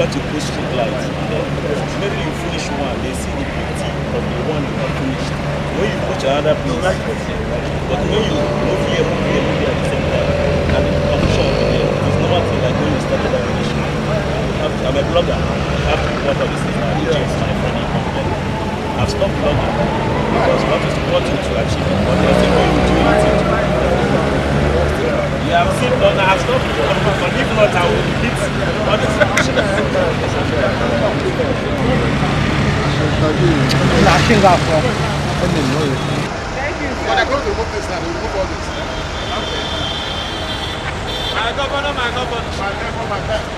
got to put street lights. Maybe you finish one, they see the beauty of the one you have finished. When you put your other place, but when you move here, at the same time, and the confusion of the it's normal thing like when you started that relationship. I'm a blogger. I have to work on this thing now. James, my friend, I've stopped blogging because what is what to achieve. But there's a way you do it. Yeah, I've seen blogger. I've stopped blogging, but if not, I will hit all this action. When I go to remove this now, they remove all this. Okay. My governor, my governor. My governor, my governor.